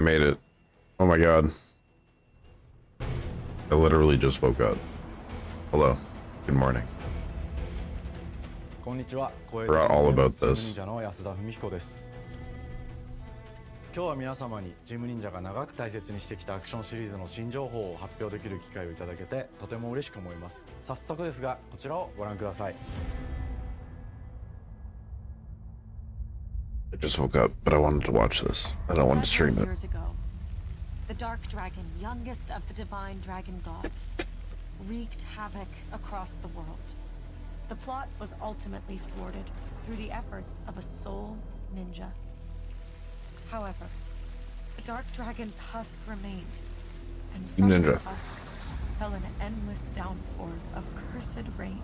I made it. Oh my god. I literally just woke up. Hello. Good morning. こんにちは。 Forgot all about this. ジム忍者の安田文彦です。今日は皆様にジム忍者が長く大切にしてきたアクションシリーズの新情報を発表できる機会をいただけてとても嬉しく思います。早速ですがこちらをご覧ください。 I just woke up, but I wanted to watch this. I don't want to stream it. Years ago, the Dark Dragon, youngest of the divine dragon gods, wreaked havoc across the world. The plot was ultimately thwarted through the efforts of a sole ninja. However, the Dark Dragon's husk remained, and from Ninja. this husk fell an endless downpour of cursed rain.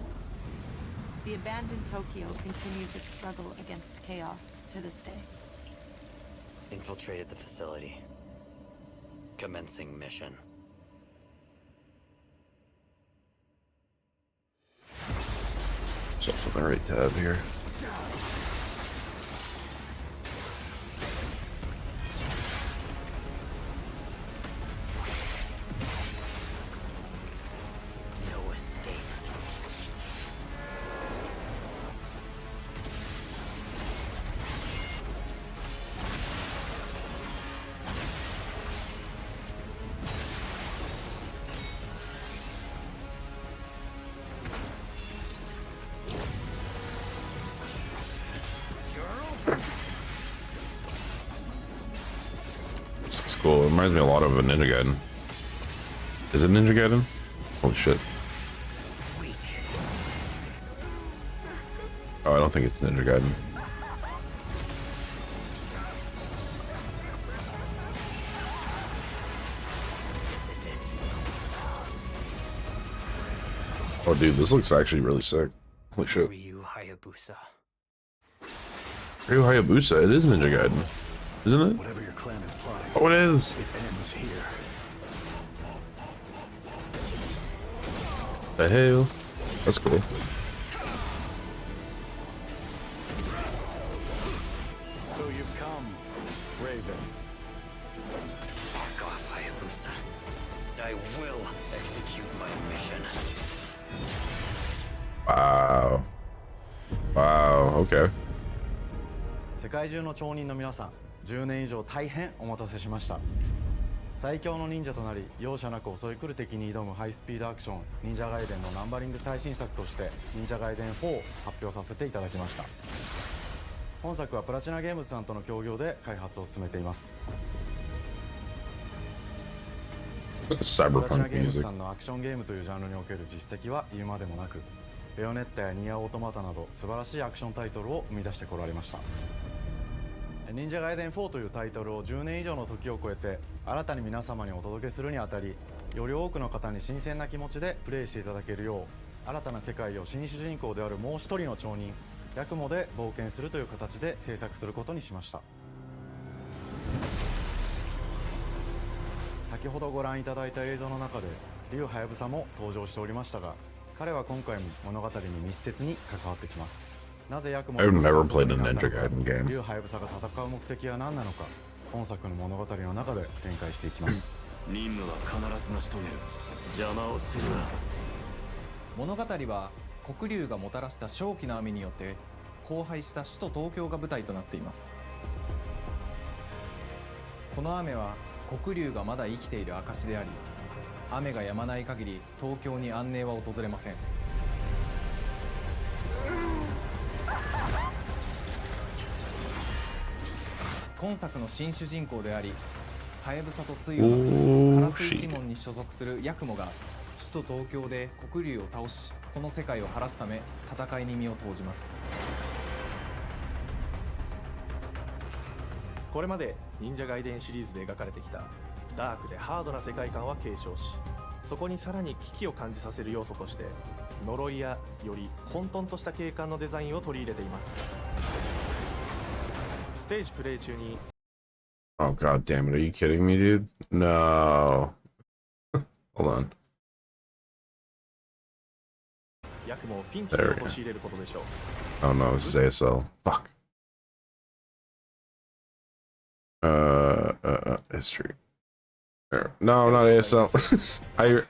The abandoned Tokyo continues its struggle against chaos to this day. Infiltrated the facility. Commencing mission. Myself on the right tab here. No escape. This looks cool. It reminds me a lot of a Ninja Gaiden. Is it Ninja Gaiden? Holy shit. Oh, I don't think it's Ninja Gaiden. This is it. Oh, dude, this looks actually really sick. Holy shit. Ryu Hayabusa. Ryu Hayabusa, it is Ninja Gaiden, isn't it? Whatever your clan is plotting, Oh, it is. it ends here. The hell? That's cool. So you've come, Raven. Back off, Hayabusa. I will execute my mission. Wow. Wow, okay. 世界中の町人の皆さん、10年以上大変お待たせしました。最強の忍者となり容赦なく襲い来る敵に挑むハイスピードアクション忍者ガイデンのナンバリング最新作として忍者ガイデン4を発表させていただきました。本作はプラチナゲームズさんとの協業で開発を進めています。プラチナ Cyberpunk ゲームズ music. さんのアクションゲームというジャンルにおける実績は言うまでもなく、ベヨネッタやニアオートマタなど素晴らしいアクションタイトルを生み出してこられました。忍者ガイデン4というタイトルを10年以上の時を超えて新たに皆様にお届けするにあたり、より多くの方に新鮮な気持ちでプレイしていただけるよう、新たな世界を新主人公であるもう一人の町人ヤクモで冒険するという形で制作することにしました。先ほどご覧いただいた映像の中でリュウハヤブサも登場しておりましたが、彼は今回も物語に密接に関わってきます。なぜヤクモ I've never played a Ninja Gaiden リ game. ュウハヤブサが戦う目的は何なのか、本作の物語の中で展開していきます。任務は必ず成し遂げる。邪魔をするな。物語は黒龍がもたらした正気の雨によって荒廃した首都東京が舞台となっています。この雨は黒龍がまだ生きている証であり、雨が止まない限り東京に安寧は訪れません。今作の新主人公であり、ハヤブサと対をなすカラス一門に所属するヤクモが首都東京で黒龍を倒し、この世界を晴らすため戦いに身を投じます。これまで忍者ガイデンシリーズで描かれてきたダークでハードな世界観は継承し、そこにさらに危機を感じさせる要素として呪いやより混沌とした景観のデザインを取り入れています。ステージプレイ中に Oh, god damn it. Are you kidding me, dude? No. Hold on. ヤクモをピンチに陥れることでしょう。 Oh no, this is ASL. Fuck. history. There. No, not ASL. I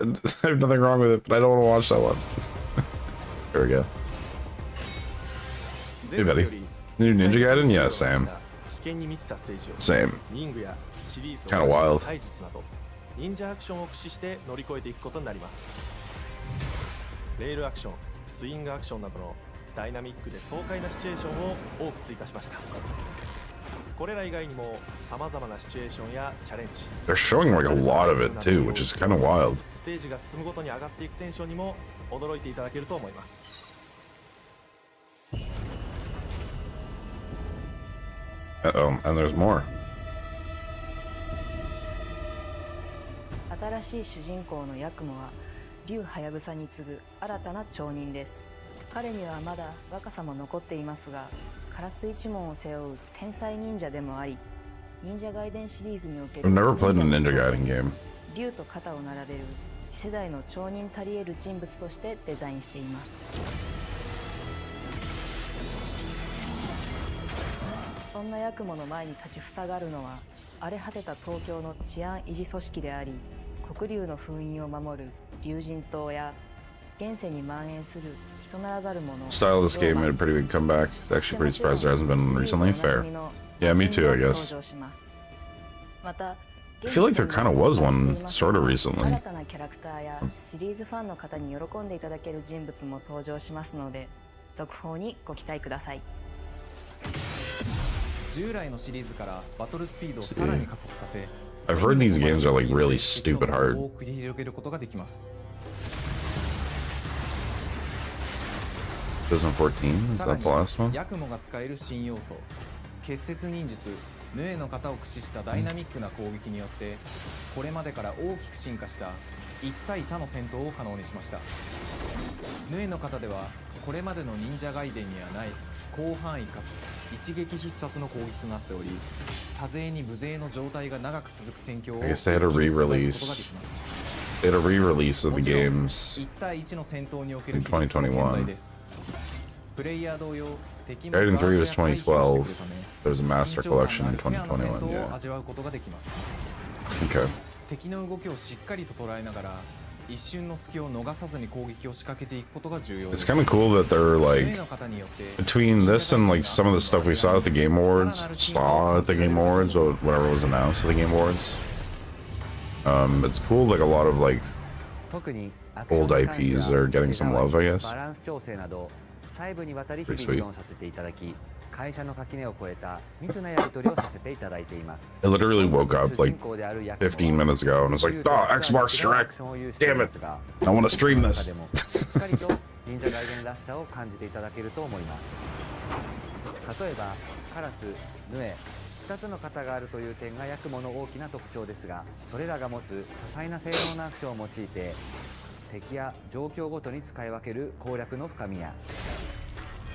have nothing wrong with it, but I don't want to watch that one. There we go. Hey, buddy. New Ninja Gaiden? Yeah, same. 危険に満ちたステージを Same. リングやシリーズ Kinda wild. 体術など忍者アクションを駆使して乗り越えていくことになります。レールアクション、スイングアクションなどのダイナミックで爽快なシチュエーションを多く追加しました。これら以外にも様々なシチュエーションやチャレンジ、 They're showing like a lot of it too, which is kind of wild. ステージが進むごとに上がっていくテンションにも驚いていただけると思います。Uh-oh, and there's more. 新しい主人公のヤクモは竜ハヤブサに次ぐ新たな町人です。彼にはまだ若さも残っていますが、カラス一門を背負う天才忍者でもあり、忍者ガイデンシリーズにおける I've never played a Ninja Gaiden game. 竜と肩を並べる次世代の町人たり得る人物としてデザインしています。そんなヤクモの前に立ちふさがるのは荒れ果てた東京の治安維持組織であり、黒竜の封印を守る竜神島や現世に蔓延する人ならざる者。 Style of this game made a pretty big comeback. It's actually pretty surprised there hasn't been one recently. Fair. Yeah, me too, I guess. I feel like there kind of was one sort of recently. 新たなキャラクターやシリーズファンの方に喜んでいただける人物も登場しますので、続報にご期待ください。従来のシリーズからバトルスピードをさらに加速させ、 I've heard these games are like really stupid hard. を繰り広げることができます。 2014? Is さら that the last に one? ヤクモが使える新要素、結節忍術ヌエの型を駆使したダイナミックな攻撃によって、これまでから大きく進化した一対他の戦闘を可能にしました。ヌエの型ではこれまでの忍者ガイデンにはない広範囲かつ一撃必殺の攻撃となっており、多勢に無勢の状態が長く続く戦況を I guess they had a re-release. They had a re-release of the games 1対1の戦闘における in 比率も健在2021. です。プレイヤー同様、敵の Gaiden 3 was ガードや回避をしてくるため 2012. There was a Master 緊張感 Collection のあ in るフェアな戦 2021. 闘を Yeah. 味わうことができます。 Okay. 敵の動きをしっかりと捉えながら一瞬の隙を逃さずに攻撃を仕掛けていくことが重要で It's す。 kind of cool that they're ヌエ like の方によって between this and like some of the stuff we saw at the Game Awards, saw at the Game Awards, or whatever was announced at the Game Awards. It's cool. Like a lot of like 特に old IPs are getting some love, I guess. バランス調整など細部にわたり日 Pretty 々 sweet. 議論させていただき、会社の垣根を越えた密なやり取りをさせていただいています。 I literally woke up like 15 minutes ago and was like, oh, Xbox Direct. Damn it. I want to stream this. しっかりと忍者ガイデンらしさを感じていただけると思います。例えばカラス、ヌエ、2つの型があるという点がヤクモの大きな特徴ですが、それらが持つ多彩な性能なアクションを用いて敵や状況ごとに使い分ける攻略の深みや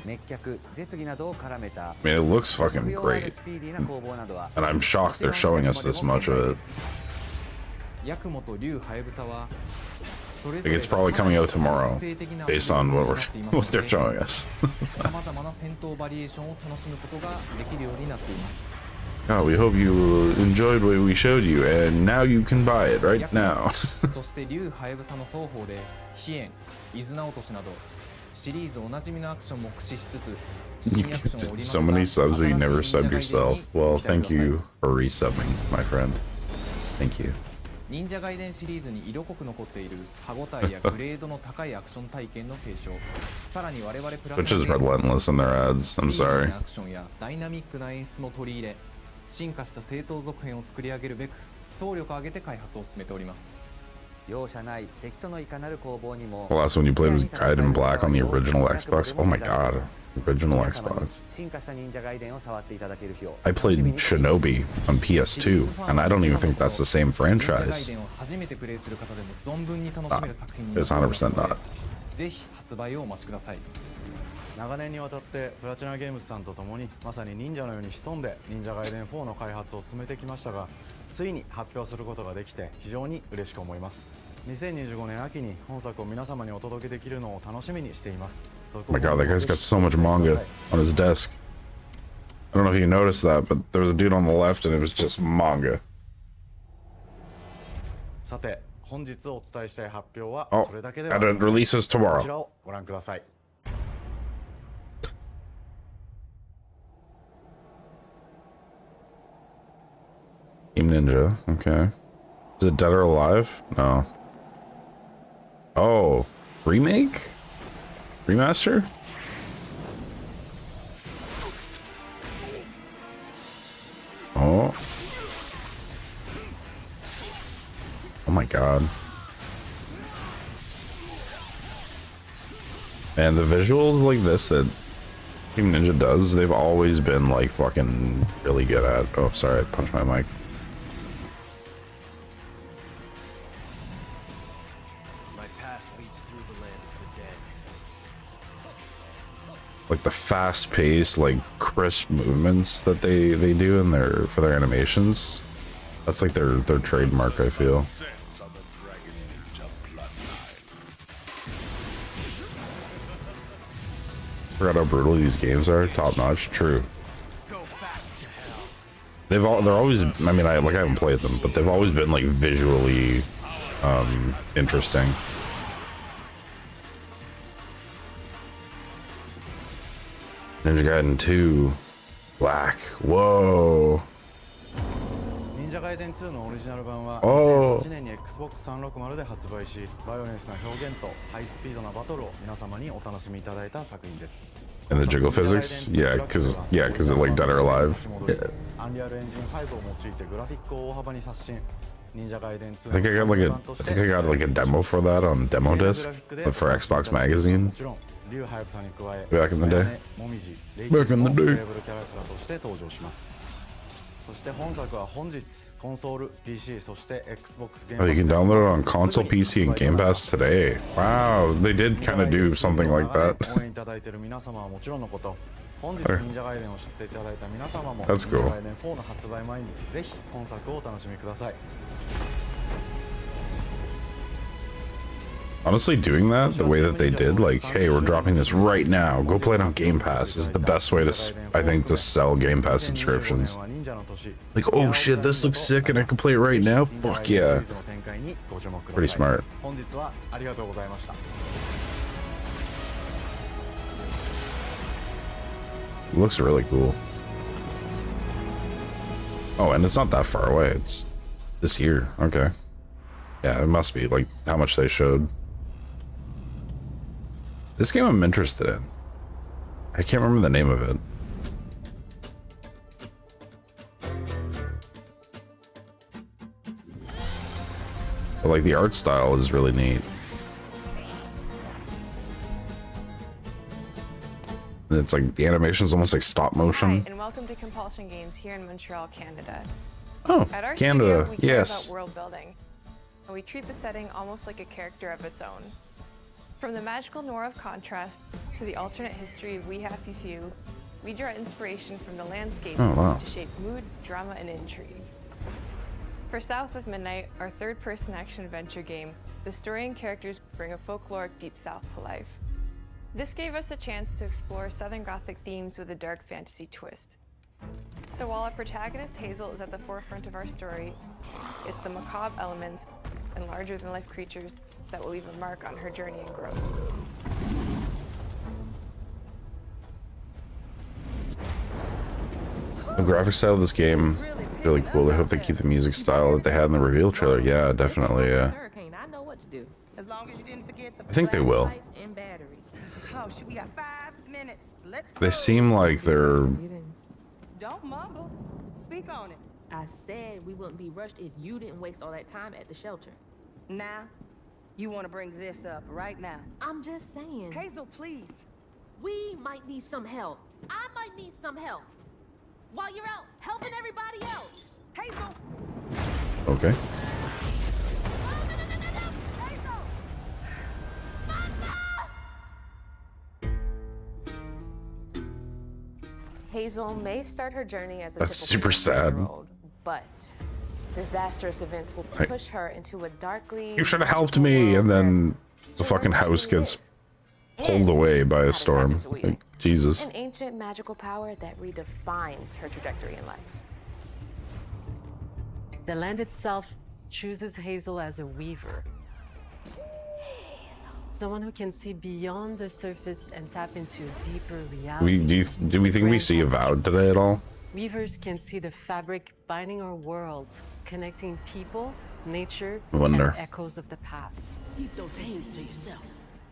滅却、絶技などを絡めた I mean, it looks fucking 不要ある great. スピーディーな攻防などは And I'm shocked they're showing us this much of it. ヤクモと竜ハヤブサはそれぞ Like れ it's probably coming out tomorrow 個性的な based on what アプリ we're を what 持ってい they're ますの showing で us. 様々な戦闘バリエーションを楽しむことができるようになっています。 God, we hope you enjoyed what we showed you, and now you can buy it right now. そして竜ハヤブサの双方で飛燕、伊豆名落としなどシリーズおなじみのアクションも駆使しつつ You 新アクションを織り so 交 many ぜた subs, but you never 新しい subbed 忍者ガイデン yourself. に Well, ご期待 thank ください。 you for resubbing, my friend. Thank you. 忍者ガイデンシリーズに色濃く残っている歯ごたえやグレードの高いアクション体験の継承、さらに我々プラ Which is relentless in their ads. I'm スピーディー sorry. なアクションやダイナミックな演出も取り入れ、進化した正当続編を作り上げるべく総力を挙げて開発を進めております。容赦ない敵とのいかなる攻防にも The last one you played was Gaiden Black on the original Xbox. Oh my god. Original Xbox. 進化した忍者ガイデンを触っていただける日を I played Shinobi on PS2, and I don't even think that's the same 忍者ガイ franchise. デンを初めてプレイする方でも存分に楽しめる作品に It's なっております 100% ので not. ぜひ発売をお待ちください。長年にわたってプラチナゲームズさんと共にまさに忍者のように潜んで忍者ガイデン4の開発を進めてきましたが、ついに発表することができて非常に嬉しく思います。2025年秋に本作を皆様にお届けできるのを楽しみにしています。 Oh my god, that guy's got so much manga on his desk. I don't know if you noticed that, but there was a dude on the left and it was just manga. さて本日お伝えしたい発表は Oh, それだけではあ and り it ません。 releases こ tomorrow. ちらをご覧ください。Team Ninja. Okay. Is it Dead or Alive? No. Oh, remake? Remaster? Oh. Oh my god. And the visuals like this that Team Ninja does, they've always been like fucking really good at. Oh, sorry, I punched my mic. My path leads through the land of the dead. Like the fast-paced, like crisp movements that they do in their for their animations. That's like their trademark, I feel. Forgot how brutal these games are. Top notch. True. They're always. I mean, I haven't played them, but they've always been like visually interesting. Ninja Gaiden 2 Black. Whoa. 忍者ガイデン2のオリジナル版はおー2008年に Xbox 360で発売し、バイオレンスな表現とハイスピードなバトルを皆様にお楽しみいただいた作品です。 And the jiggle physics? Yeah, cause it like Dead or Alive. Yeah. アンリアルエンジン5を用いてグラフィックを大幅に刷新。忍者ガイデン2 I think I got like a demo for that on demo disc for Xbox Magazine もちろんリュウハヤブサに加え back in the day. モミジ、レイ Back チ in も the プ day. レイブルキャラクターとして登場します。そして本作は本日コンソール、PC そして Xbox ゲーム Oh, you can download it on console, PC, and Game Pass today. Wow, they did kind of do something like that. 応援いただいている皆様はもちろんのこと、本日忍者ガイデンを知っていただいた皆様も That's cool. 忍者ガイデン4の発売前にぜひ本作をお楽しみください。 Honestly, doing that the way that they did, like, hey, we're dropping this right now, go play it on Game Pass, is the best way to, I think, to sell Game Pass subscriptions. Like, oh shit, this looks sick and I can play it right now? Fuck yeah. Pretty smart. 本日はありがとうございました。 It looks really cool. Oh, and it's not that far away. It's this year. Okay. Yeah, it must be, like, how much they showed. This game I'm interested in. I can't remember the name of it. But, like, the art style is really neat. And it's like, the animation's almost like stop motion. Hi, and welcome to Compulsion Games here in Montreal, Canada. Oh, At our Canada, studio, we care yes. about world building, and we treat the setting almost like a character of its own. From the magical noir of contrast to the alternate history of We Happy Few, we draw inspiration from the landscape Oh, wow. to shape mood, drama, and intrigue. For South of Midnight, our third-person action-adventure game, the story and characters bring a folkloric Deep South to life. This gave us a chance to explore Southern Gothic themes with a dark fantasy twist. So while our protagonist Hazel is at the forefront of our story, it's the macabre elements and larger-than-life creatures that will leave a mark on her journey and growth. The graphic style of this game is really cool. I hope they keep the music style that they had in the reveal trailer. Yeah, definitely, yeah. I know what to do. As long as you didn't forget the I think they will. flashlight and batteries. Oh, should we got 5 minutes? Let's They seem like they're... Don't mumble. Speak on it. I said we wouldn't be rushed if you didn't waste all that time at the shelter. Now, you want to bring this up right now. I'm just saying. Hazel, please. We might need some help. I might need some help. While you're out helping everybody else. Hazel! Okay. Hazel may start her journey as a That's typical super sad. 15-year-old, but disastrous events will Hey. push her into a darkly... You should have helped me, and then the fucking house gets pulled away by a storm. Like, Jesus. An ancient magical power that redefines her trajectory in life. The land itself chooses Hazel as a weaver. Someone who can see beyond the surface and tap into a deeper reality. Do we think we see Avowed today at all? Weavers can see the fabric binding our worlds, connecting people, nature, Wonder. and echoes of the past. Keep those hands to yourself.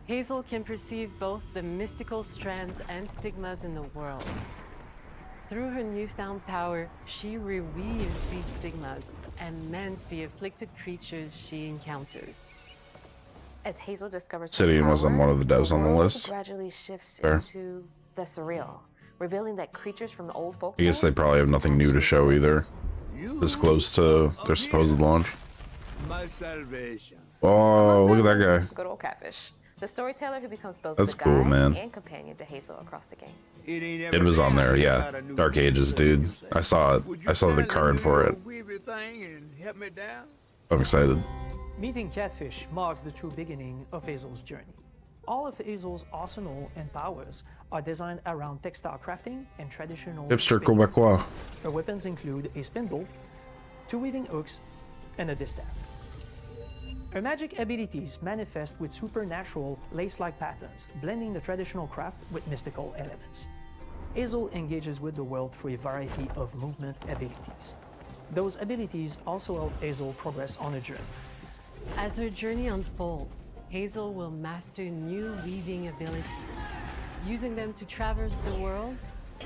Hazel can perceive both the mystical strands and stigmas in the world. Through her newfound power, she reweaves these stigmas and mends the afflicted creatures she encounters. As Hazel discovers Obsidian wasn't one of the devs on the world list. gradually shifts Fair. into the surreal, revealing that creatures from the old folk I guess they probably have nothing new to show either. This close to their supposed launch. My salvation. Oh, look at that guy. Good old Catfish, the storyteller who becomes both That's the cool, guide man. and companion to Hazel across the game. It was on there, yeah. Dark Ages, dude. I saw it. I saw the card for it. I'm excited. Meeting Catfish marks the true beginning of Hazel's journey. All of Hazel's arsenal and powers are designed around textile crafting and traditional Hipster spinning. Quebecois. Her weapons include a spindle, 2 weaving hooks, and a distaff. Her magic abilities manifest with supernatural lace-like patterns, blending the traditional craft with mystical elements. Hazel engages with the world through a variety of movement abilities. Those abilities also help Hazel progress on a journey. As her journey unfolds, Hazel will master new weaving abilities, using them to traverse the world,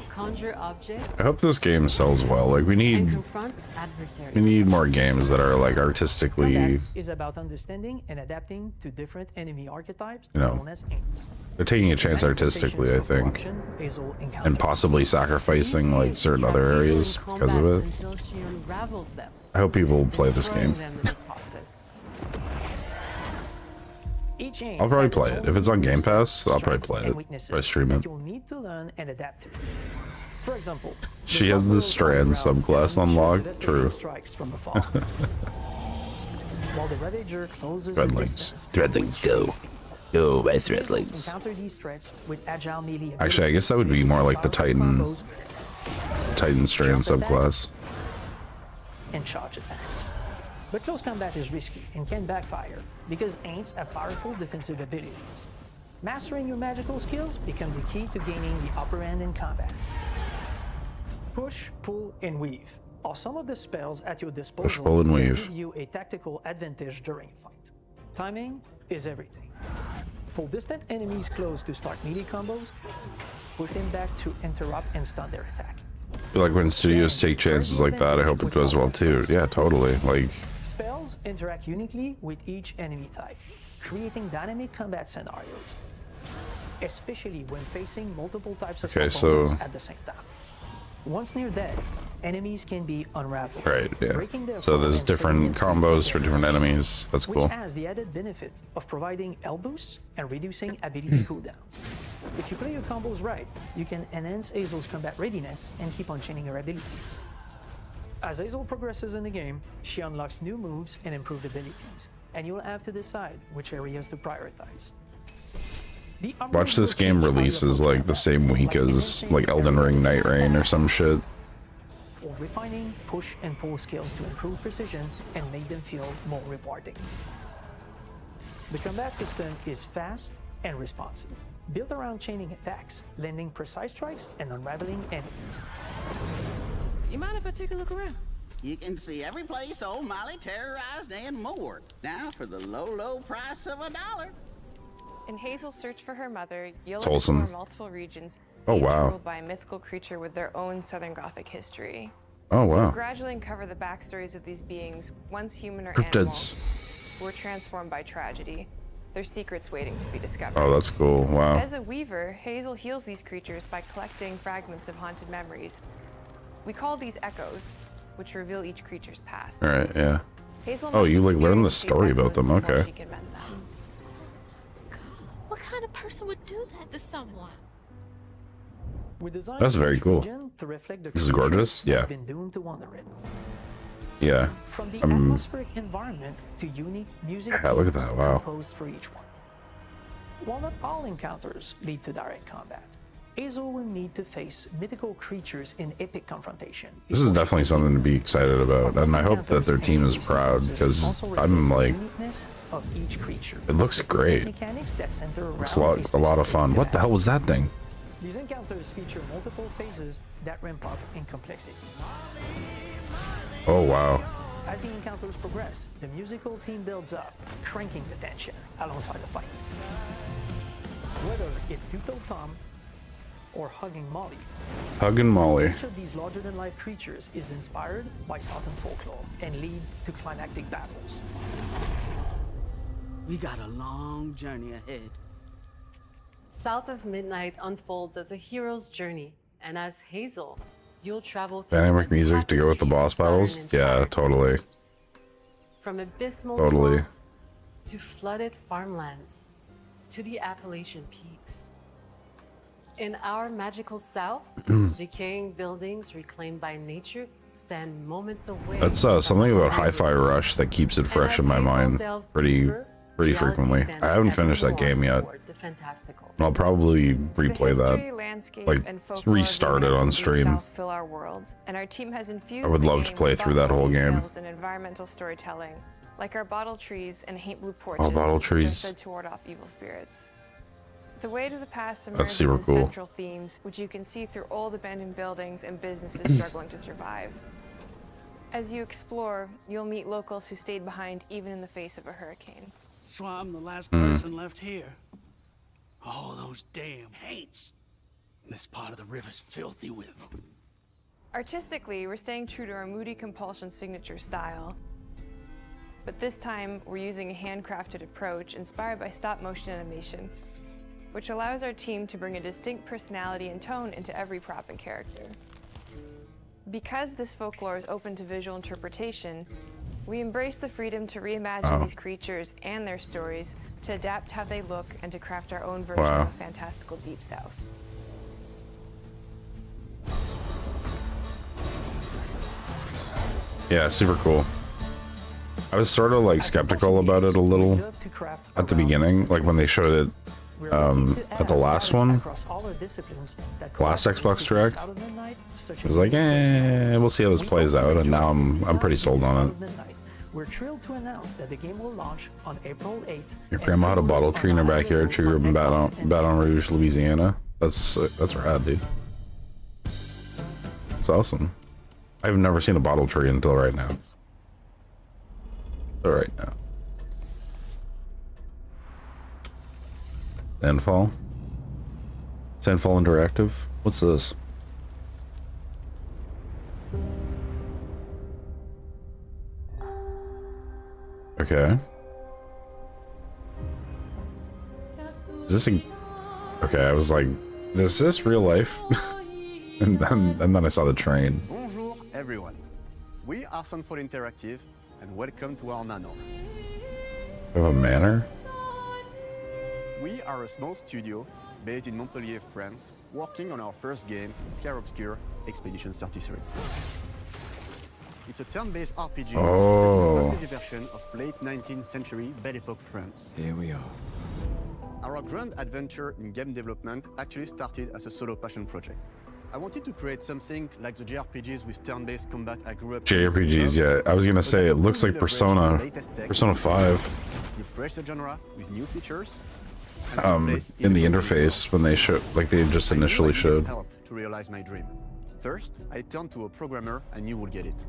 conjure objects, I hope this game sells well. Like we and need confront adversaries. more games that are like artistically, Combat is about understanding and adapting to different enemy archetypes You know, known as aints. they're taking a chance artistically, I think, Hazel encounters. and possibly sacrificing like certain other areas because of it. Until she unravels them, I hope people play this destroying game. them in the process. Each aint I'll probably has its play it. own If it's on Game unique Pass, I'll probably strengths play and it. weaknesses Probably stream that it. You'll need to learn and adapt to. For example, She has the Strand subclass unlocked. True. Strikes from afar. While the Ravager closes the Threadlings. distance. Threadlings go. Go by Threadlings. Encounter these threats with agile melee Actually, I guess that would be more like the Titan Strand subclass. and charge attacks. But close combat is risky and can backfire because aints have powerful defensive abilities. Mastering your magical skills become the key to gaining the upper hand in combat. Push, pull, and weave are some of the spells at your disposal Push, pull, and that weave. give you a tactical advantage during a fight. Timing is everything. Pull distant enemies close to start melee combos, push them back to interrupt and stun their attack. I feel like when studios take chances like that, I hope it does well too. Yeah, totally. Like, Spells interact uniquely with each enemy type, creating dynamic combat scenarios, especially when facing multiple types of Okay, so- opponents at the same time. Once near death, enemies can be unraveled. right, yeah. breaking their So fall there's and different saving them combos for different enemies. That's which cool. has the added benefit of providing health boosts and reducing ability cooldowns. If you play your combos right, you can enhance Hazel's combat readiness and keep on chaining her abilities. As Hazel progresses in the game, she unlocks new moves and improved abilities, and you'll have to decide which areas to prioritize. The Watch this game releases like the same week as like Elden Ring Night Rain or some shit. or refining push and pull skills to improve precision and make them feel more rewarding. The combat system is fast and responsive, built around chaining attacks, landing precise strikes, and unraveling enemies. You mind if I take a look around? You can see every place old Molly terrorized and more. Now for the low, low price of $1. In Hazel's search for her mother, you'll It's wholesome. explore multiple regions, Oh, each wow. ruled by a mythical creature with their own Southern Gothic history. Oh, wow. You'll gradually uncover the backstories of these beings, once human or Cryptids. animal, who were transformed by tragedy. Their secrets waiting to be discovered. Oh, that's cool. Wow. As a weaver, Hazel heals these creatures by collecting fragments of haunted memories. We call these echoes, which reveal each creature's past. All right, yeah. Hazel Oh, must you like learn the experience these story about them. echoes before Okay. she can mend them. What kind of person would do that to someone? We designed That's very each cool. region to reflect the This is creature gorgeous. that's Yeah. been doomed to wander it. Yeah. From the Um, atmospheric environment to unique music Yeah, look at themes that, wow. composed for each one. While not all encounters lead to direct combat, Hazel will need to face mythical creatures in epic confrontation. This is definitely something to be excited about, and I hope that their team is proud, because I'm like, of each creature. it looks great. Looks a lot of fun. What the hell was that thing? These encounters feature multiple phases that ramp up in complexity. Oh wow. As the encounters progress, the musical theme builds up, cranking the tension alongside the fight. Whether it's Two-Toed Tom or Hugging Molly, Hugging Molly. each of these larger-than-life creatures is inspired by Southern folklore and lead to climactic battles. We got a long journey ahead. South of Midnight unfolds as a hero's journey, and as Hazel, you'll travel through Dynamic music to go with the boss battles? Yeah, totally. from abysmal Totally. swamps to flooded farmlands to the Appalachian peaks. In our magical South, decaying buildings reclaimed by nature stand moments away. That's something about Hi-Fi Rush that keeps it fresh in my mind pretty frequently. I haven't finished that game yet. I'll probably replay that, like restart it on stream. Fill our world, and our team has infused I would the love to game play with through that whole thoughtful game. details and environmental storytelling, like our bottle trees and Haint Blue porches, Bottle which are trees. said to ward off evil spirits. The Way to the Past That's emerges super as cool. central themes, which you can see through old abandoned buildings and businesses struggling to survive. As you explore, you'll meet locals who stayed behind even in the face of a hurricane. So I'm the last person left here. All those damn haints. This part of the river's filthy with them. Artistically, we're staying true to our Moody Compulsion signature style. But this time, we're using a handcrafted approach inspired by stop-motion animation, which allows our team to bring a distinct personality and tone into every prop and character. Because this folklore is open to visual interpretation, we embrace the freedom to reimagine these creatures and their stories, to adapt how they look, and to craft our own version of a fantastical Deep South. Yeah, super cool. I was sort of like skeptical about it a little at the beginning, like when they showed it at the last one, last Xbox Direct. I was like, we'll see how this plays out, and now I'm pretty sold on it. We're thrilled to announce that the game will launch on April 8th. Your grandma had a bottle tree in her backyard. She grew up in Baton Rouge, Louisiana. That's rad, dude. That's awesome. I've never seen a bottle tree until right now. All right now. Sandfall. Sandfall Interactive. What's this? Okay. Is this a... Okay, I was like, is this real life? and then I saw the train. Bonjour everyone. We are Sunfall Interactive and welcome to our manor. We have a manor? We are a small studio based in Montpellier, France, working on our first game, Clair Obscur Expedition 33. It's a turn-based RPG set in a fantasy version of late 19th century Belle Epoque France. Here we are. Our grand adventure in game development actually started as a solo passion project. I wanted to create something like the JRPGs with turn-based combat I grew up with. JRPGs, yeah. I was gonna say, it looks like Persona 5. Refresh the genre with new features. In the interface when they showed, like they just initially showed. Help to realize my dream. First, I turned to a programmer I knew would get it.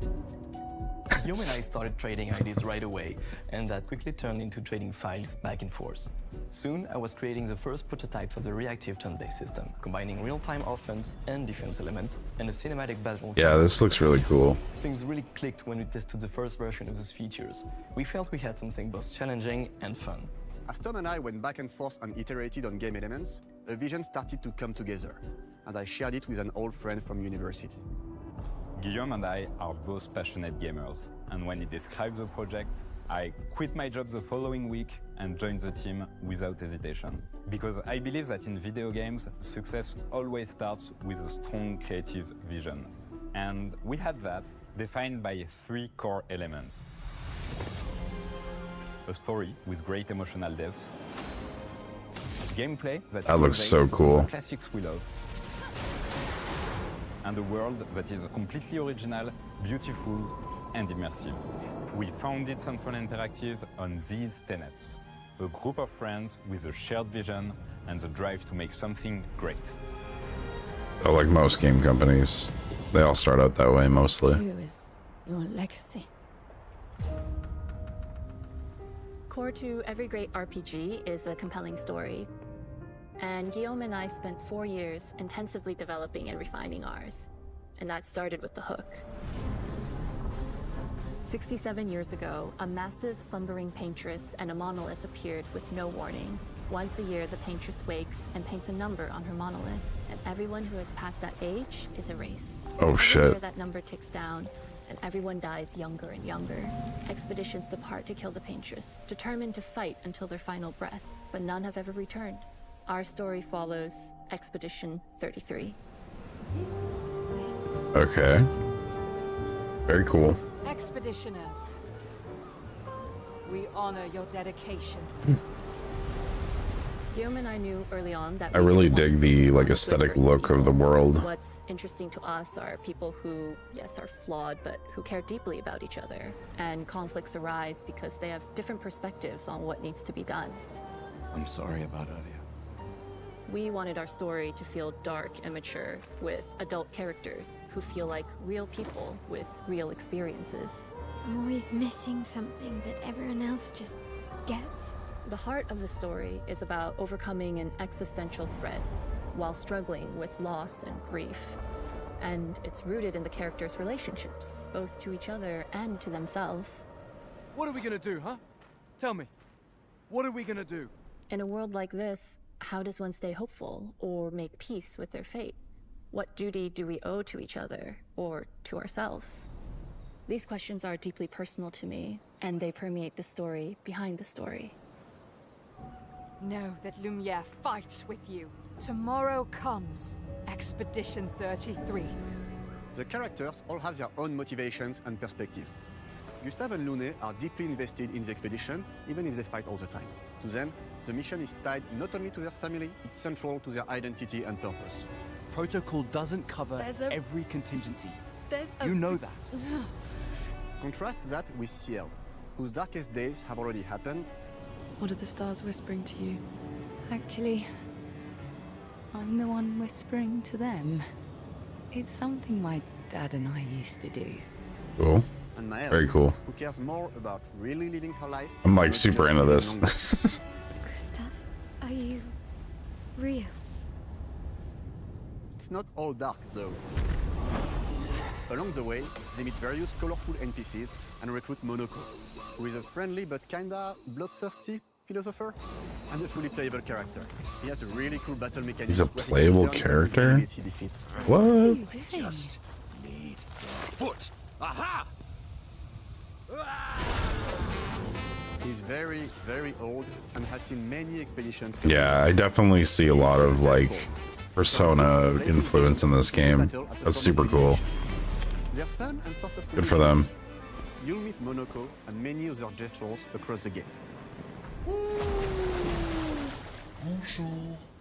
Guillaume and I started trading ideas right away, and that quickly turned into trading files back and forth. Soon, I was creating the first prototypes of the reactive turn-based system, combining real-time offense and defense element, and a cinematic battle. Yeah, this looks really cool. Things really clicked when we tested the first version of those features. We felt we had something both challenging and fun. As Tom and I went back and forth and iterated on game elements, a vision started to come together, and I shared it with an old friend from university. Guillaume and I are both passionate gamers, and when he described the project, I quit my job the following week and joined the team without hesitation. Because I believe that in video games, success always starts with a strong creative vision. And we had that, defined by 3 core elements. A story with great emotional depth, gameplay that looks so elevates cool. the classics we love, and a world that is completely original, beautiful, and immersive. We founded Central Interactive on these tenets: a group of friends with a shared vision and the drive to make something great. Oh, like most game companies, they all start out that way mostly. Is your legacy. Core to every great RPG is a compelling story. And Guillaume and I spent 4 years intensively developing and refining ours. And that started with the hook. 67 years ago, a massive slumbering paintress and a monolith appeared with no warning. Once a year, the paintress wakes and paints a number on her monolith, and everyone who has passed that age is erased. Oh, shit. Every year that number ticks down, and everyone dies younger and younger. Expeditions depart to kill the paintress, determined to fight until their final breath, but none have ever returned. Our story follows Expedition 33. Okay. Very cool. Expeditioners, we honor your dedication. Guillaume and I knew early on that I really dig the like aesthetic look of the world. What's interesting to us are people who, yes, are flawed, but who care deeply about each other. And conflicts arise because they have different perspectives on what needs to be done. I'm sorry about earlier. We wanted our story to feel dark and mature, with adult characters who feel like real people with real experiences. I'm always missing something that everyone else just gets. The heart of the story is about overcoming an existential threat while struggling with loss and grief. And it's rooted in the characters' relationships, both to each other and to themselves. What are we gonna do, huh? Tell me. What are we gonna do? In a world like this, how does one stay hopeful or make peace with their fate? What duty do we owe to each other or to ourselves? These questions are deeply personal to me, and they permeate the story behind the story. Know that Lumiere fights with you. Tomorrow comes Expedition 33. The characters all have their own motivations and perspectives. Gustave and Lune are deeply invested in the expedition, even if they fight all the time. To them, the mission is tied not only to their family, it's central to their identity and purpose. Protocol doesn't cover every contingency. You know that. Contrast that with Ciel, whose darkest days have already happened. What are the stars whispering to you? Actually, I'm the one whispering to them. It's something my dad and I used to do. Cool. And Maëlle, Very cool. who cares more about really living her life. I'm like super into this. Gustav, are you real? It's not all dark, though. Along the way, they meet various colorful NPCs and recruit Monoko, who is a friendly but kinda bloodthirsty philosopher and a fully playable character. He has a really cool battle mechanic. He's a playable character? He defeats. What? Just need foot. Aha! He's very, very old and has seen many expeditions. Yeah, I definitely see a lot of like Persona influence in this game. That's super cool. They're fun and sort of Good for them. You'll meet Monoko and many other gestures across the game.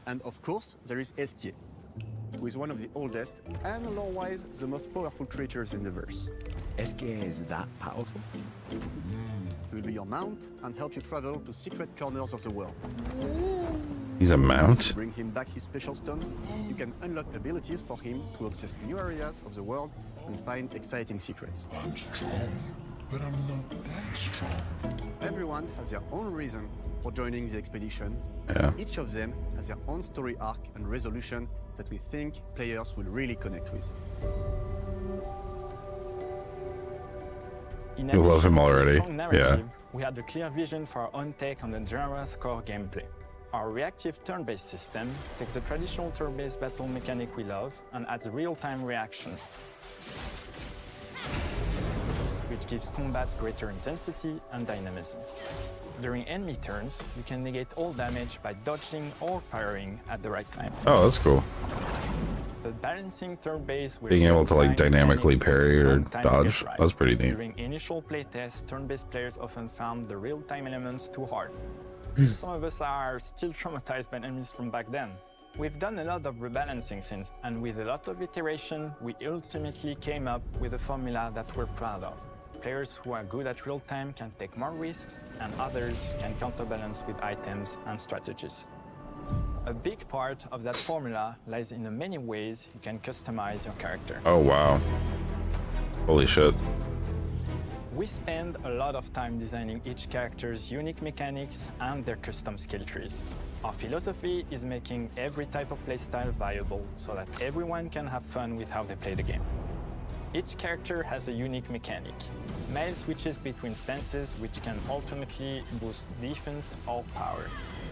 And of course, there is Esquier, who is one of the oldest and lore-wise the most powerful creatures in the verse. Esquier is that powerful? He will be your mount and help you travel to secret corners of the world. He's a mount? Bring him back his special stones. You can unlock abilities for him to access new areas of the world and find exciting secrets. I'm strong, but I'm not that strong. Everyone has their own reason for joining the expedition. Yeah. Each of them has their own story arc and resolution that we think players will really connect with. In You love him addition to the already. strong narrative, Yeah. we had a clear vision for our own take on the genre's core gameplay. Our reactive turn-based system takes the traditional turn-based battle mechanic we love and adds a real-time reaction, which gives combat greater intensity and dynamism. During enemy turns, you can negate all damage by dodging or parrying at the right time. Oh, that's cool. But balancing turn-based with Being able to like real-time dynamically mechanics parry took a or long time to dodge, get right. that's pretty neat. During initial playtests, turn-based players often found the real-time elements too hard. Some of us are still traumatized by enemies from back then. We've done a lot of rebalancing since, and with a lot of iteration, we ultimately came up with a formula that we're proud of. Players who are good at real-time can take more risks, and others can counterbalance with items and strategies. A big part of that formula lies in the many ways you can customize your character. Oh, wow. Holy shit. We spend a lot of time designing each character's unique mechanics and their custom skill trees. Our philosophy is making every type of playstyle viable so that everyone can have fun with how they play the game. Each character has a unique mechanic. Mel switches between stances which can ultimately boost defense or power.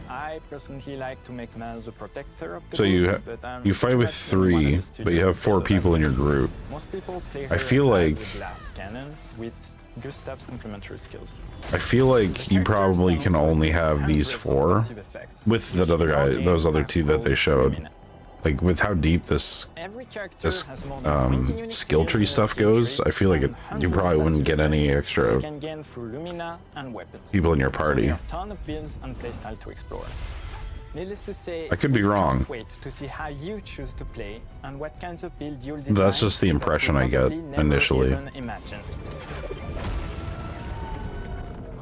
I personally like to make Mel the protector of the So you fight with 3, but you have 4 people in your group. Most people play I feel like as a glass cannon with Gustav's complementary skills. I feel like you probably can only have these 4 with that other guy, those other 2 that they showed. Like with how deep this skill tree stuff goes, I feel like you probably wouldn't get any extra people in your party. Needless to say, I could be wrong. Wait to see how you choose to play and what kinds of build you'll That's design just the impression I get probably never initially. even imagined.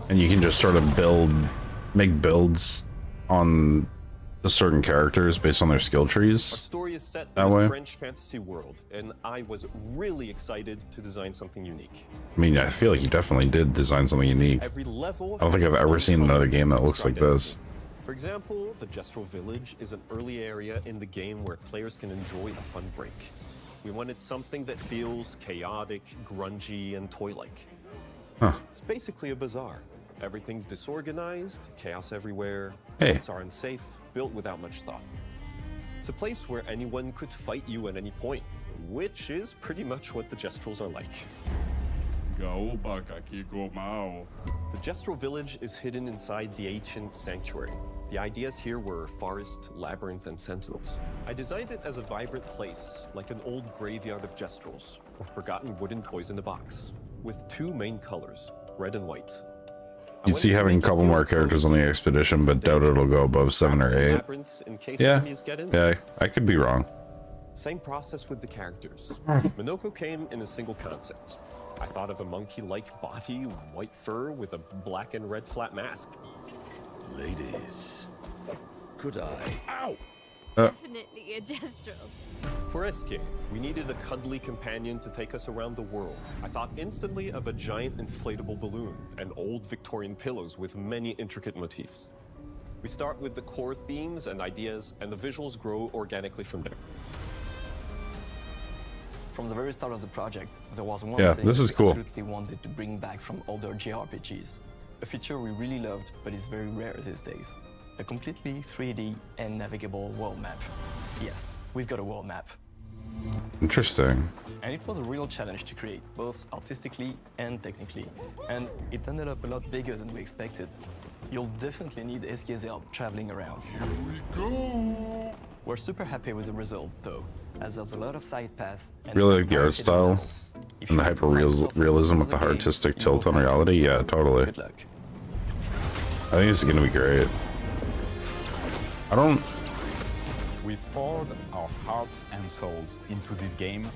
And you can just sort of make builds on the certain characters based on their skill trees. Our story is set that in way. a French fantasy world, and I was really excited to design something unique. I mean, I feel like you definitely did design something unique. Every level I don't think I've ever seen another game that looks like this. For example, the Gestrel Village is an early area in the game where players can enjoy a fun break. We wanted something that feels chaotic, grungy, and toy-like. Huh. It's basically a bazaar. Everything's disorganized, chaos everywhere, Hey. pets are unsafe, built without much thought. It's a place where anyone could fight you at any point, which is pretty much what the Gestrels are like. The Gestrel Village is hidden inside the ancient sanctuary. The ideas here were forest, labyrinth, and sentinels. I designed it as a vibrant place, like an old graveyard of Gestrels, or forgotten wooden toys in a box, with 2 main colors, red and white. You'd see having a couple more characters on the expedition, but doubt it'll go above 7 or 8. Labyrinths in case Yeah, enemies get in. yeah, I could be wrong. Same process with the characters. Minoko came in a single concept. I thought of a monkey-like body, white fur with a black and red flat mask. Ladies, could I? Ow! Definitely a Gestrel. For Eske, we needed a cuddly companion to take us around the world. I thought instantly of a giant inflatable balloon and old Victorian pillows with many intricate motifs. We start with the core themes and ideas, and the visuals grow organically from there. From the very start of the project, there was one Yeah, thing this is we cool. absolutely wanted to bring back from older JRPGs. A feature we really loved, but is very rare these days. A completely 3D and navigable world map. Yes, we've got a world map. Interesting. And it was a real challenge to create, both artistically and technically. And it ended up a lot bigger than we expected. You'll definitely need Eske's help traveling around. Here we go. We're super happy with the result, though, as there's a lot of side paths. And Really like the art style and the hyper-realism with the artistic tilt on reality. Yeah, totally. Good luck. I think this is gonna be great. I don't... We've poured our hearts and souls into this game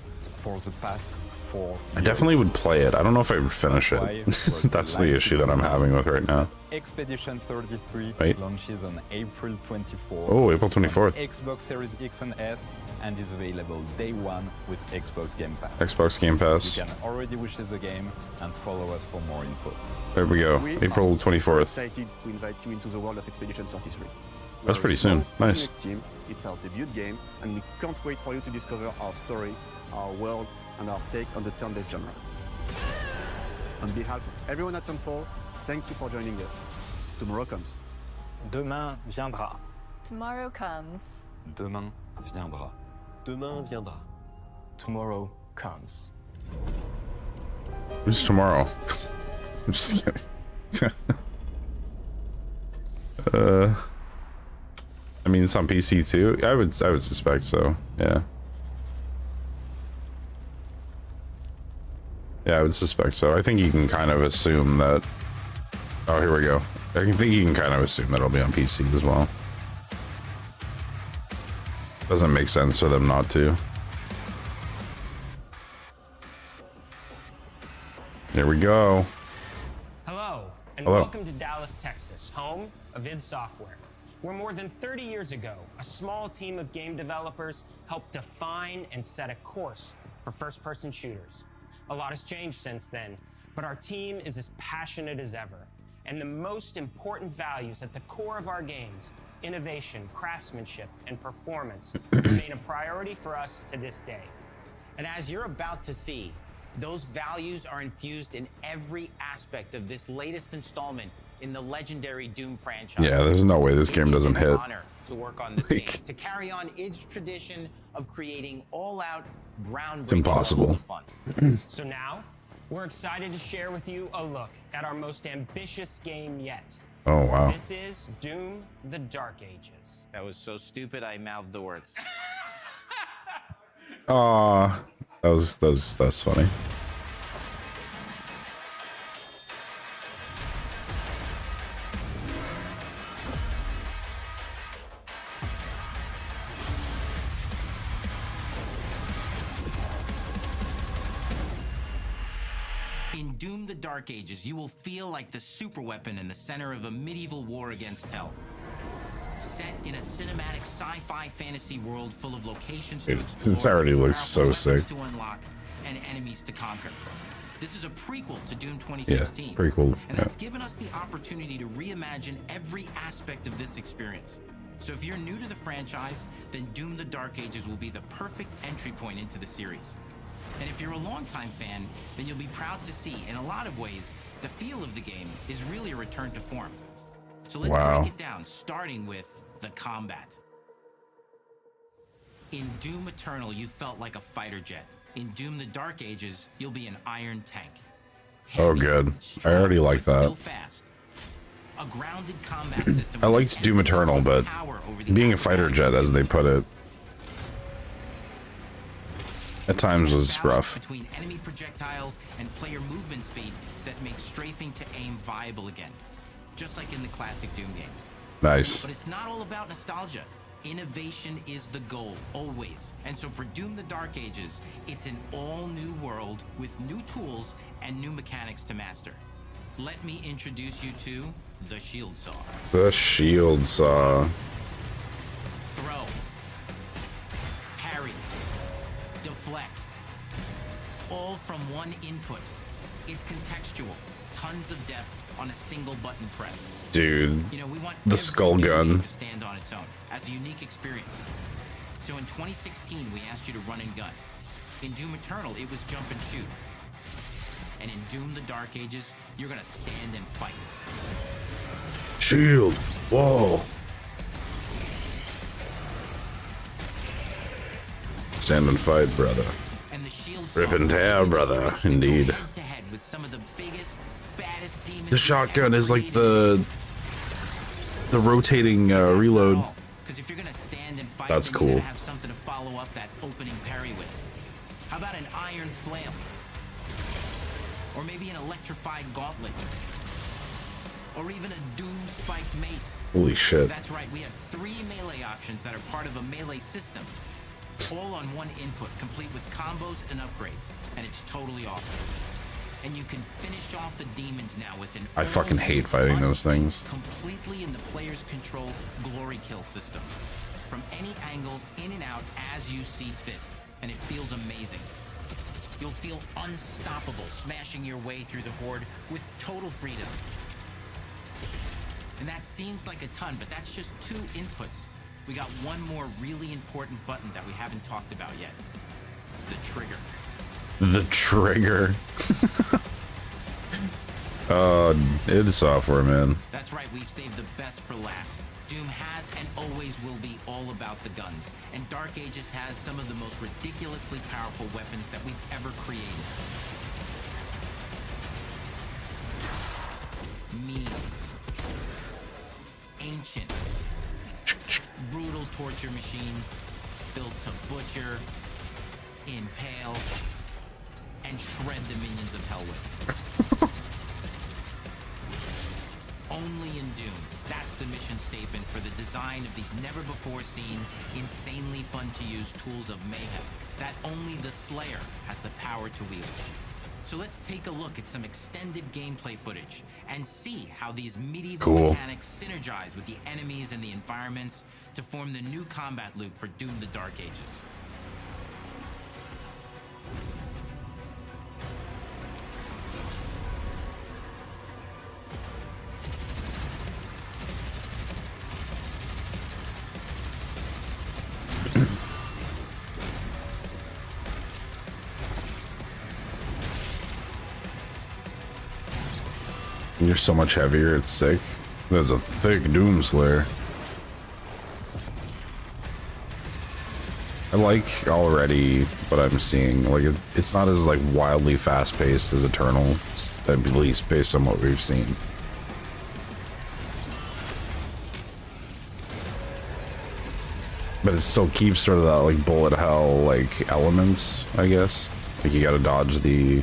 for the past 4 years. I definitely would play it. I don't know if I would finish it. That's the issue that I'm having with right now. Expedition 33 Right. launches on April 24th. Oh, April 24th. on Xbox Series X and S, and is available day 1 with Xbox Game Pass. Xbox Game Pass. You can already wish the game and follow us for more info. There we go. We April are super 24th. excited to invite you into the world of Expedition 33. That's pretty soon. Nice. Team. It's our debut game, and we can't wait for you to discover our story, our world, and our take on the turn-based genre. On behalf of everyone at Sunfall, thank you for joining us. Tomorrow comes. Demain viendra. Tomorrow comes. Demain viendra. Demain viendra. Tomorrow comes. Who's tomorrow? I'm just kidding. I mean, it's on PC too. I would suspect so. Yeah. Yeah, I would suspect so. I think you can kind of assume that. Oh, here we go. I think you can kind of assume that it'll be on PC as well. Doesn't make sense for them not to. Here we go. Hello, and Hello. welcome to Dallas, Texas, home of id Software, where more than 30 years ago, a small team of game developers helped define and set a course for first-person shooters. A lot has changed since then, but our team is as passionate as ever. And the most important values at the core of our games, innovation, craftsmanship, and performance, remain a priority for us to this day. And as you're about to see, those values are infused in every aspect of this latest installment in the legendary Doom franchise. Yeah, there's no way this game doesn't hit. Honor to work on this game, to carry on its tradition of creating all-out, groundbreaking It's impossible. levels of fun. So now, we're excited to share with you a look at our most ambitious game yet. Oh, wow. This is Doom: The Dark Ages. That was so stupid I mouthed the words. Aw, that's funny. In Doom: The Dark Ages, you will feel like the superweapon in the center of a medieval war against hell. Set in a cinematic sci-fi fantasy world full of locations to explore, This already looks so powerful sick. weapons to unlock, and enemies to conquer. This is a prequel to Doom 2016. Yeah, pretty cool. And Yeah. that's given us the opportunity to reimagine every aspect of this experience. So if you're new to the franchise, then Doom: The Dark Ages will be the perfect entry point into the series. And if you're a longtime fan, then you'll be proud to see, in a lot of ways, the feel of the game is really a return to form. So let's Wow. break it down, starting with the combat. In Doom Eternal, you felt like a fighter jet. In Doom: The Dark Ages, you'll be an iron tank. Oh, good. I already like that. Still fast. A grounded combat system. I liked Doom Eternal, but being a fighter jet, as they put it, at times was rough. Between enemy projectiles and player movement speed that makes strafing to aim viable again. Just like in the classic Doom games. Nice. But it's not all about nostalgia. Innovation is the goal, always. And so for Doom: The Dark Ages, it's an all-new world with new tools and new mechanics to master. Let me introduce you to the Shield Saw. The shield saw. Throw. Parry. Deflect. All from one input. It's contextual. Tons of depth on a single button press. Dude, You know, we want the skull gun. to stand on its own as a unique experience. So in 2016, we asked you to run and gun. In Doom Eternal, it was jump and shoot. And in Doom: The Dark Ages, you're gonna stand and fight. Shield. Whoa. Stand and fight, brother. And the shield Rip and tear, brother. Indeed. head with some of the biggest, baddest demons. The shotgun is like the rotating reload. Because if you're gonna stand and fight, That's then you cool. gotta have something to follow up that opening parry with. How about an iron flail? Or maybe an electrified gauntlet? Or even a doom spiked mace? Holy shit. That's right, we have 3 melee options that are part of a melee system. All on one input, complete with combos and upgrades. And it's totally awesome. And you can finish off the demons now with an I fucking hate fighting those things. completely in the player's control glory kill system. From any angle, in and out, as you see fit. And it feels amazing. You'll feel unstoppable, smashing your way through the horde with total freedom. And that seems like a ton, but that's just 2 inputs. We got one more really important button that we haven't talked about yet. The trigger. The trigger. id Software, man. That's right, we've saved the best for last. Doom has and always will be all about the guns. And Dark Ages has some of the most ridiculously powerful weapons that we've ever created. Mean. Ancient. Brutal torture machines built to butcher, impale, and shred the minions of hell with. Only in Doom. That's the mission statement for the design of these never-before-seen, insanely fun-to-use tools of mayhem that only the Slayer has the power to wield. So let's take a look at some extended gameplay footage and see how these medieval mechanics synergize with the enemies and the environments to form the new combat loop for Doom: The Dark Ages. You're so much heavier, it's sick. There's a thick Doomslayer. I like already what I'm seeing. Like it's not as like wildly fast-paced as Eternal, at least based on what we've seen. But it still keeps sort of that like bullet hell like elements, I guess. Like you gotta dodge the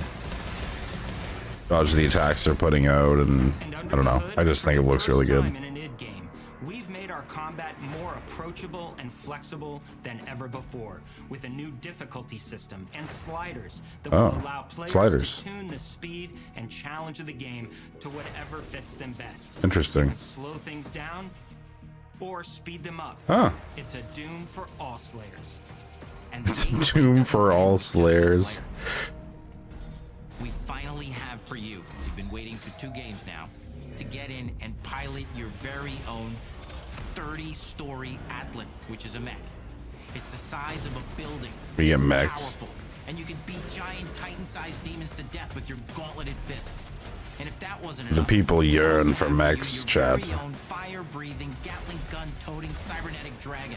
attacks they're putting out, and I don't know. I just think it looks really good. In an id game, we've made our combat more approachable and flexible than ever before, with a new difficulty system and sliders that will allow players to tune the speed and challenge of the game to whatever fits them best. Interesting. You can slow things down or speed them up. It's a Doom for all Slayers. And it's a Doom for all Slayers. We finally have for you, you've been waiting for 2 games now, to get in and pilot your very own 30-story Atlan, which is a mech. It's the size of a building. We get mechs. Powerful, and you can beat giant Titan-sized demons to death with your gauntleted fists. And if that wasn't enough, The people yearn for mechs, chat. your own fire-breathing, Gatling gun-toting cybernetic dragon.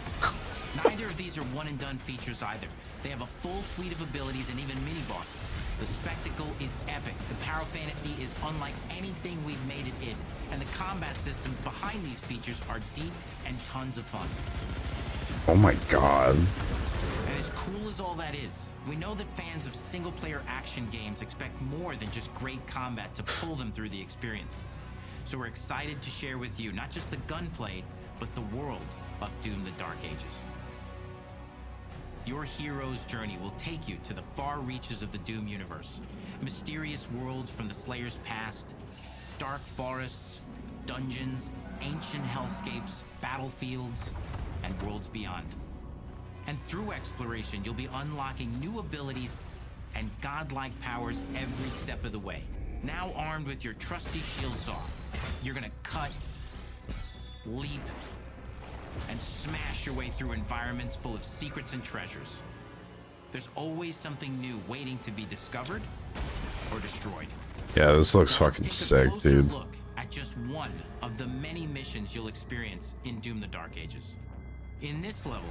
Neither of these are one-and-done features either. They have a full suite of abilities and even mini-bosses. The spectacle is epic. The Pyrofantasy is unlike anything we've made it in. And the combat systems behind these features are deep and tons of fun. Oh my god. And as cool as all that is, we know that fans of single-player action games expect more than just great combat to pull them through the experience. So we're excited to share with you not just the gunplay, but the world of Doom: The Dark Ages. Your hero's journey will take you to the far reaches of the Doom universe. Mysterious worlds from the Slayer's past, dark forests, dungeons, ancient hellscapes, battlefields, and worlds beyond. And through exploration, you'll be unlocking new abilities and godlike powers every step of the way. Now armed with your trusty shield saw, you're gonna cut, leap, and smash your way through environments full of secrets and treasures. There's always something new waiting to be discovered or destroyed. Yeah, this looks fucking sick, dude. Look at just one of the many missions you'll experience in Doom: The Dark Ages. In this level,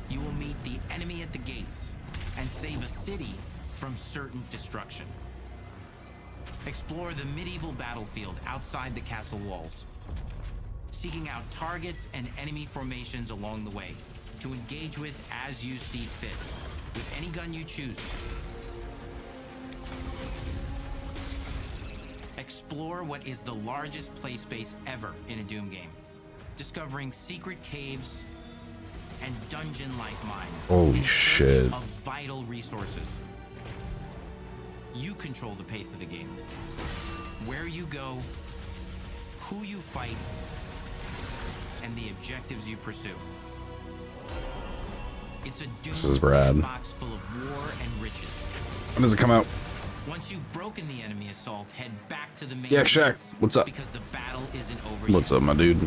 you will meet the enemy at the gates and save a city from certain destruction. Explore the medieval battlefield outside the castle walls, seeking out targets and enemy formations along the way to engage with as you see fit, with any gun you choose. Explore what is the largest play space ever in a Doom game, discovering secret caves and dungeon-like mines. Holy shit. Of vital resources. You control the pace of the game. Where you go, who you fight, and the objectives you pursue. It's a Doom sandbox full of war and riches. When does it come out? Once you've broken the enemy assault, head back to the main Yeah, Shaq. base, What's up? because the battle isn't over What's yet. up, my dude?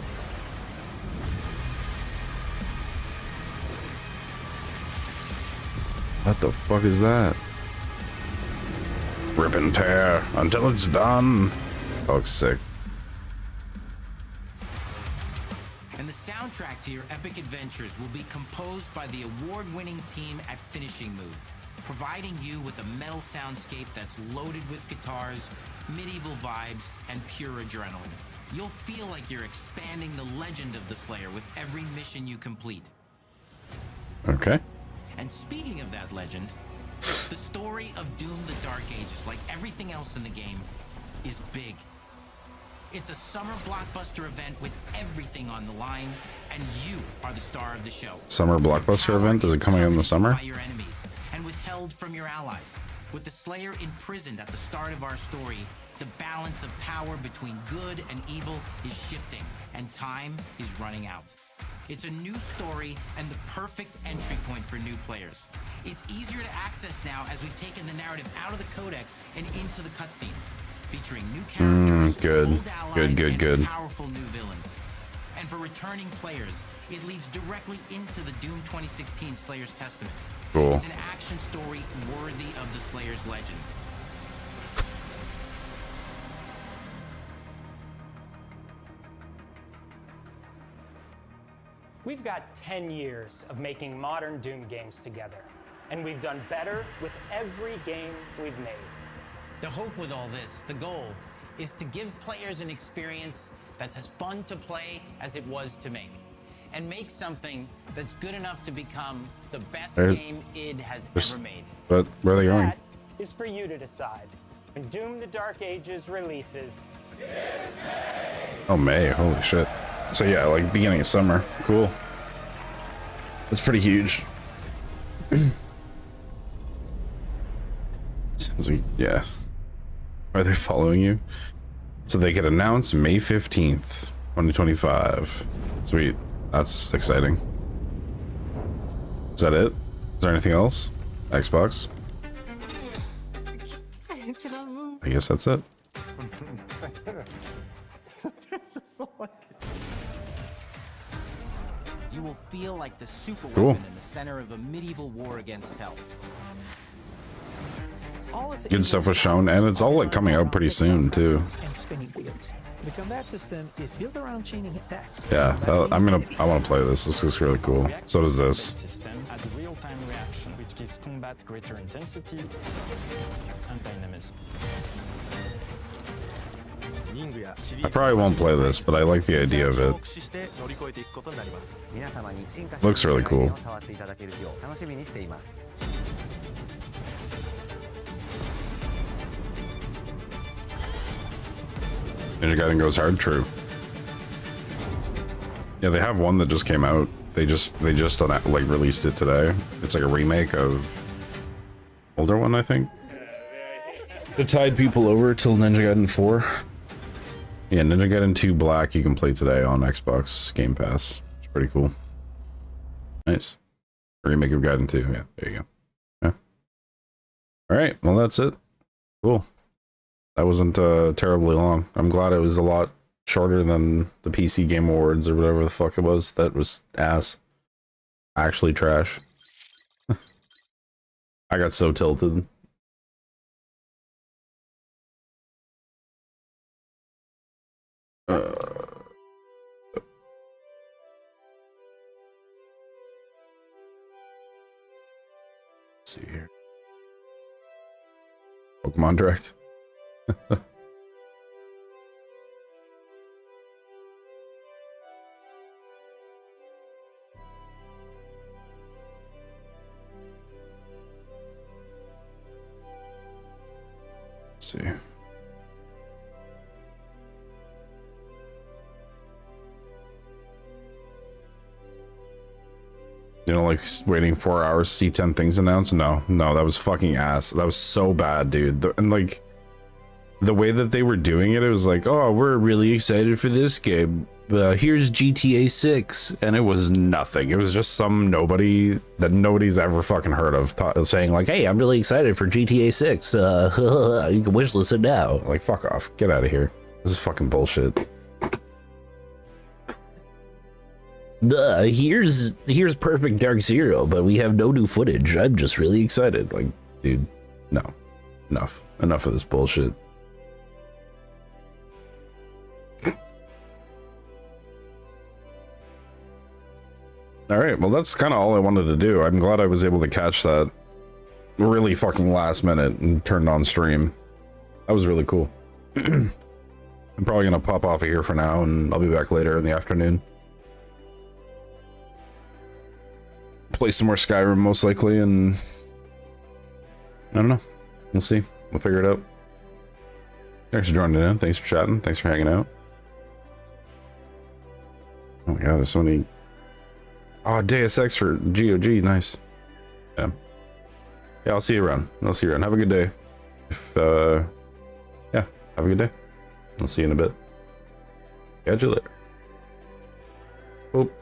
What the fuck is that? Rip and tear until it's done. That looks sick. And the soundtrack to your epic adventures will be composed by the award-winning team at Finishing Move, providing you with a metal soundscape that's loaded with guitars, medieval vibes, and pure adrenaline. You'll feel like you're expanding the legend of the Slayer with every mission you complete. Okay. And speaking of that legend, the story of Doom: The Dark Ages, like everything else in the game, is big. It's a summer blockbuster event with everything on the line, and you are the star of the show. Summer blockbuster event? Is it coming out in the summer? By your enemies and withheld from your allies. With the Slayer imprisoned at the start of our story, the balance of power between good and evil is shifting, and time is running out. It's a new story and the perfect entry point for new players. It's easier to access now as we've taken the narrative out of the codex and into the cutscenes, featuring new characters, Good. old allies, Good. powerful new villains. And for returning players, it leads directly into the Doom 2016 Slayer's Testaments. Cool. It's an action story worthy of the Slayer's legend. We've got 10 years of making modern Doom games together, and we've done better with every game we've made. The hope with all this, the goal, is to give players an experience that's as fun to play as it was to make. And make something that's good enough to become the best game id has ever made. But where are they going? That is for you to decide. When Doom the Dark Ages releases... Oh, May. Holy shit. So yeah, like beginning of summer. Cool. That's pretty huge. Sounds like, yeah. Are they following you? So they could announce May 15th, 2025. Sweet. That's exciting. Is that it? Is there anything else? Xbox? I guess that's it. You will feel like the super Cool. weapon in the center of a medieval war against hell. Good stuff was shown, and it's all like coming out pretty soon too. And spinning wheels. The combat system is built around chaining attacks. Yeah, I want to play this. This looks really cool. So does this. System has real-time reaction, which gives combat greater intensity and dynamism. I probably won't play this, but I like the idea of it. Looks really cool. Ninja Gaiden goes hard, true. Yeah, they have one that just came out. They just like released it today. It's like a remake of older one, I think. To tide people over till Ninja Gaiden 4. Yeah, Ninja Gaiden 2 Black you can play today on Xbox Game Pass. It's pretty cool. Nice. Remake of Gaiden 2. Yeah, there you go. Yeah. All right, well that's it. Cool. That wasn't terribly long. I'm glad it was a lot shorter than the PC Game Awards or whatever the fuck it was. That was ass. Actually trash. I got so tilted. Let's see here. Pokemon Direct. Let's see. You know, like waiting 4 hours to see 10 things announced? No, that was fucking ass. That was so bad, dude. And like, the way that they were doing it, it was like, oh, we're really excited for this game. Here's GTA 6. And it was nothing. It was just some nobody that nobody's ever fucking heard of saying like, hey, I'm really excited for GTA 6. You can wishlist it now. Like, fuck off. Get out of here. This is fucking bullshit. Here's Perfect Dark Zero, but we have no new footage. I'm just really excited. Like, dude, no. Enough of this bullshit. Alright, well that's kind of all I wanted to do. I'm glad I was able to catch that really fucking last minute and turned on stream. That was really cool. I'm probably gonna pop off of here for now, and I'll be back later in the afternoon. Play some more Skyrim most likely, and I don't know. We'll see. We'll figure it out. Thanks for joining in. Thanks for chatting. Thanks for hanging out. my god, there's so many. Oh, Deus Ex for GOG, nice. Yeah. Yeah, I'll see you around. Have a good day. Yeah, have a good day. I'll see you in a bit. Catch you later. Oop.